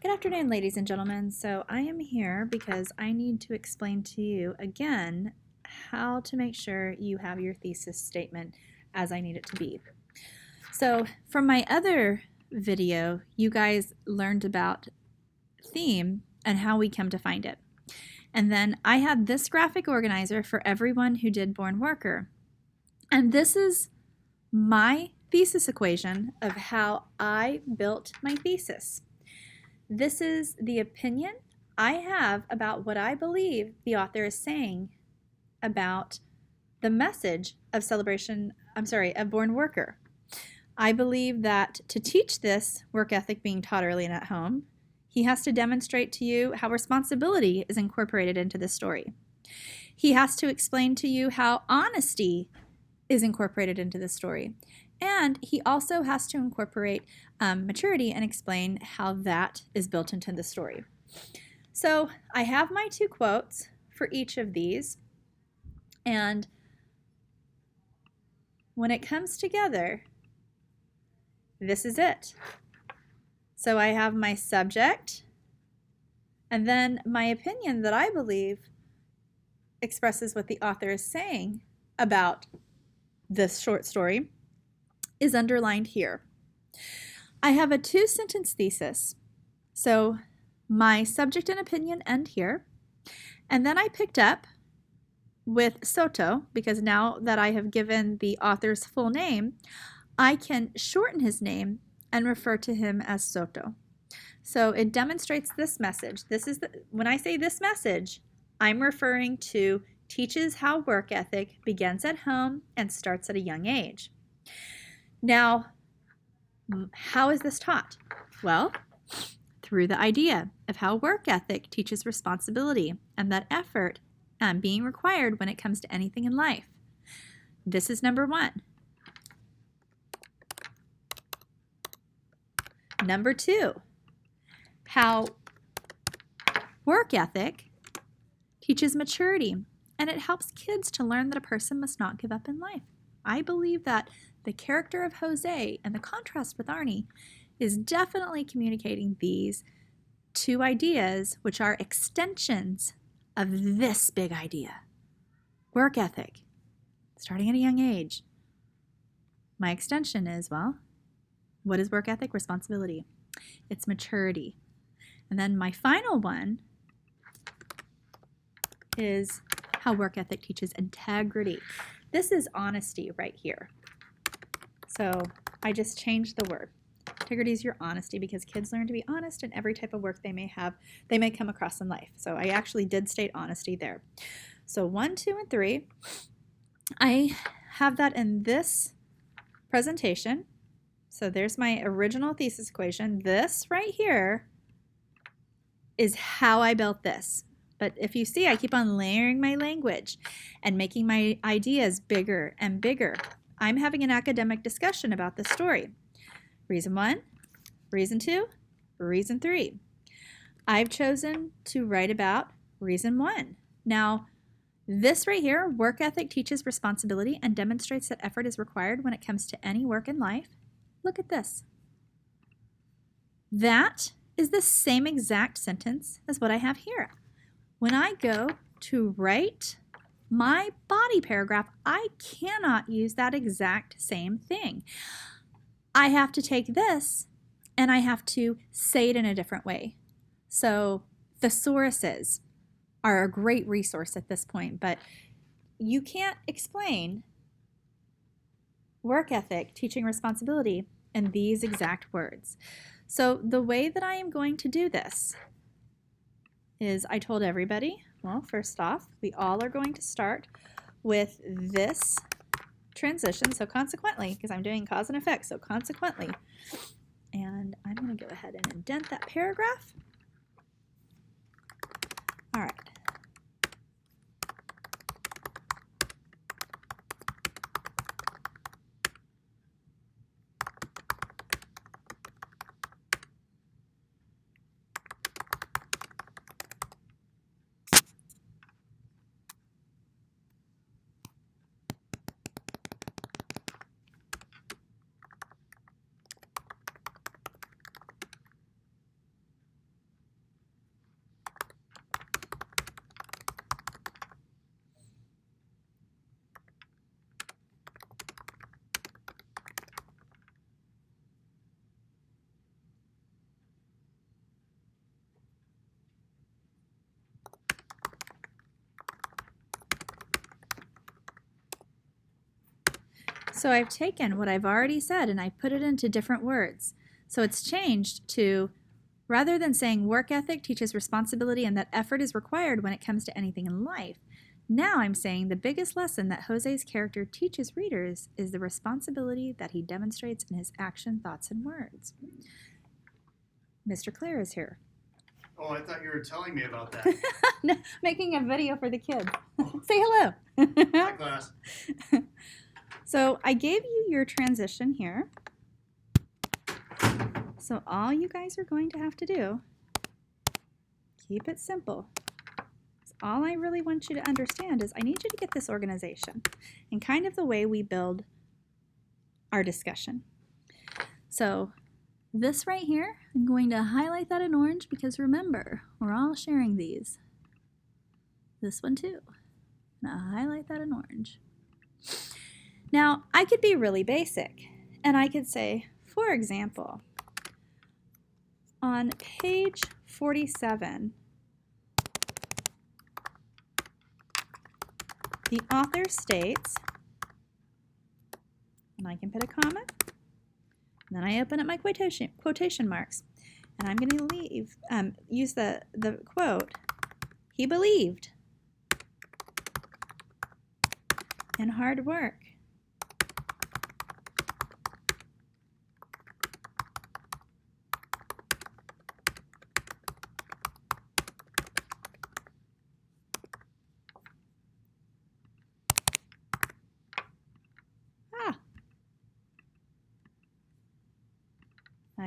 Good afternoon, ladies and gentlemen. So I am here because I need to explain to you again how to make sure you have your thesis statement as I need it to be. So from my other video, you guys learned about theme and how we come to find it. And then I had this graphic organizer for everyone who did Born Worker. And this is my thesis equation of how I built my thesis. This is the opinion I have about what I believe the author is saying about the message of of Born Worker. I believe that to teach this work ethic being taught early and at home, he has to demonstrate to you how responsibility is incorporated into the story. He has to explain to you how honesty is incorporated into the story. And he also has to incorporate maturity and explain how that is built into the story. So I have my two quotes for each of these. And when it comes together, this is it. So I have my subject, and then my opinion that I believe expresses what the author is saying about this short story is underlined here. I have a two-sentence thesis. So my subject and opinion end here. And then I picked up with Soto, because now that I have given the author's full name, I can shorten his name and refer to him as Soto. So it demonstrates this message. When I say this message, I'm referring to teaches how work ethic begins at home and starts at a young age. Now, how is this taught? Well, through the idea of how work ethic teaches responsibility and that effort being required when it comes to anything in life. This is number one. Number two, how work ethic teaches maturity, and it helps kids to learn that a person must not give up in life. I believe that the character of Jose and the contrast with Arnie is definitely communicating these two ideas, which are extensions of this big idea. Work ethic, starting at a young age. My extension is, well, what is work ethic? Responsibility. It's maturity. And then my final one is how work ethic teaches integrity. This is honesty right here. So I just changed the word. Integrity is your honesty, because kids learn to be honest in every type of work they may come across in life. So I actually did state honesty there. So 1, 2, and 3, I have that in this presentation. So there's my original thesis equation. This right here is how I built this. But if you see, I keep on layering my language and making my ideas bigger and bigger. I'm having an academic discussion about this story. Reason 1, reason 2, reason 3. I've chosen to write about reason 1. Now, this right here, work ethic teaches responsibility and demonstrates that effort is required when it comes to any work in life. Look at this. That is the same exact sentence as what I have here. When I go to write my body paragraph, I cannot use that exact same thing. I have to take this and I have to say it in a different way. So thesauruses are a great resource at this point, but you can't explain work ethic teaching responsibility in these exact words. So the way that I am going to do this is I told everybody, well, first off, we all are going to start with this transition. So consequently, because I'm doing cause and effect, so consequently, and I'm going to go ahead and indent that paragraph. All right. So I've taken what I've already said and I put it into different words. So it's changed to, rather than saying work ethic teaches responsibility and that effort is required when it comes to anything in life, now I'm saying the biggest lesson that Jose's character teaches readers is the responsibility that he demonstrates in his action, thoughts, and words. Mr. Clare is here. Oh, I thought you were telling me about that. No, making a video for the kids. Say hello. Hi, class. So I gave you your transition here. So all you guys are going to have to do, keep it simple. All I really want you to understand is I need you to get this organization and kind of the way we build our discussion. So this right here, I'm going to highlight that in orange because remember, we're all sharing these. This one too. And I'll highlight that in orange. Now, I could be really basic and I could say, for example, on page 47, the author states, and I can put a comma, and then I open up my quotation marks, and I'm going to use the quote, he believed in hard work.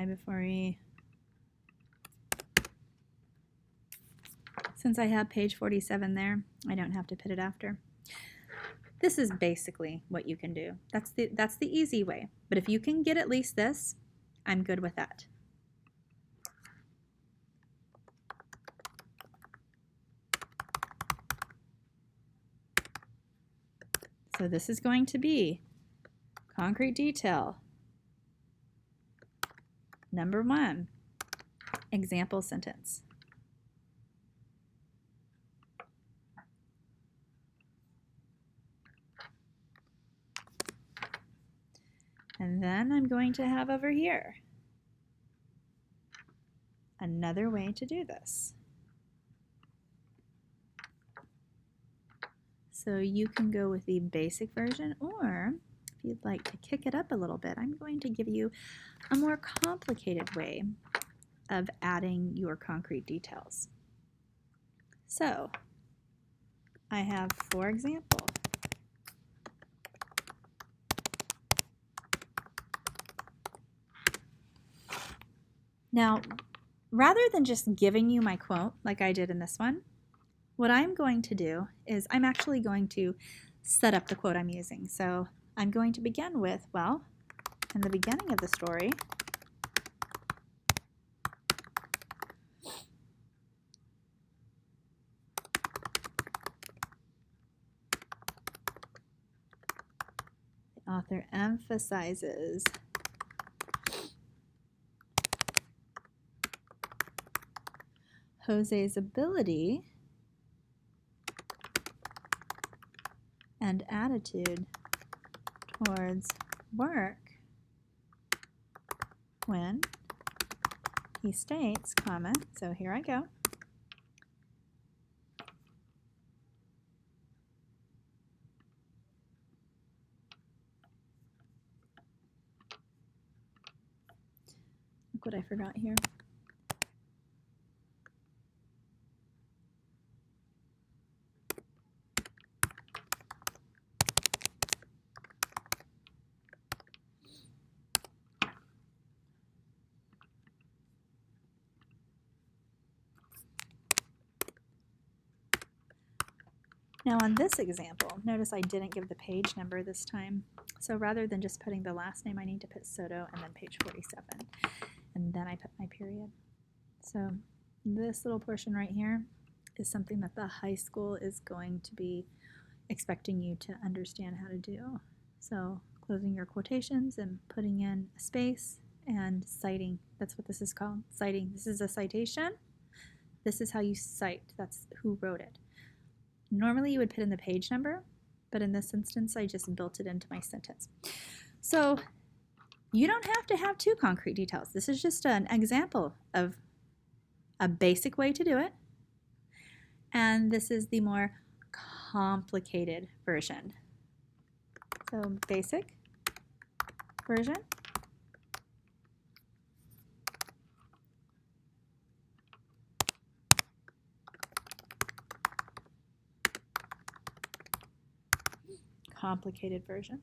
Before we, since I have page 47 there, I don't have to put it after. This is basically what you can do. That's the easy way. But if you can get at least this, I'm good with that. So this is going to be concrete detail. Number 1, example sentence. And then I'm going to have over here another way to do this. So you can go with the basic version, or if you'd like to kick it up a little bit, I'm going to give you a more complicated way of adding your concrete details. So I have, for example, now rather than just giving you my quote like I did in this one, what I'm going to do is I'm actually going to set up the quote I'm using. So I'm going to begin with, well, in the beginning of the story, the author emphasizes Jose's ability and attitude towards work when he states, comma, so here I go. Look what I forgot here. Now on this example, notice I didn't give the page number this time. So rather than just putting the last name, I need to put Soto and then page 47. And then I put my period. So this little portion right here is something that the high school is going to be expecting you to understand how to do. So closing your quotations and putting in a space and citing. That's what this is called, citing. This is a citation. This is how you cite. That's who wrote it. Normally you would put in the page number, but in this instance, I just built it into my sentence. So you don't have to have two concrete details. This is just an example of a basic way to do it. And this is the more complicated version. So basic version. Complicated version.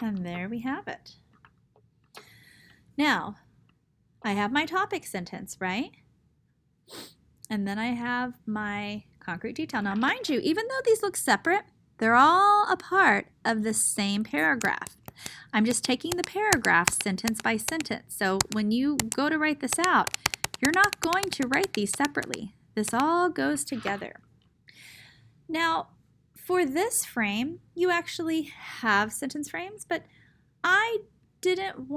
And there we have it. Now, I have my topic sentence, right? And then I have my concrete detail. Now, mind you, even though these look separate, they're all a part of the same paragraph. I'm just taking the paragraph sentence by sentence. So when you go to write this out, you're not going to write these separately. This all goes together. Now, for this frame, you actually have sentence frames, but I didn't want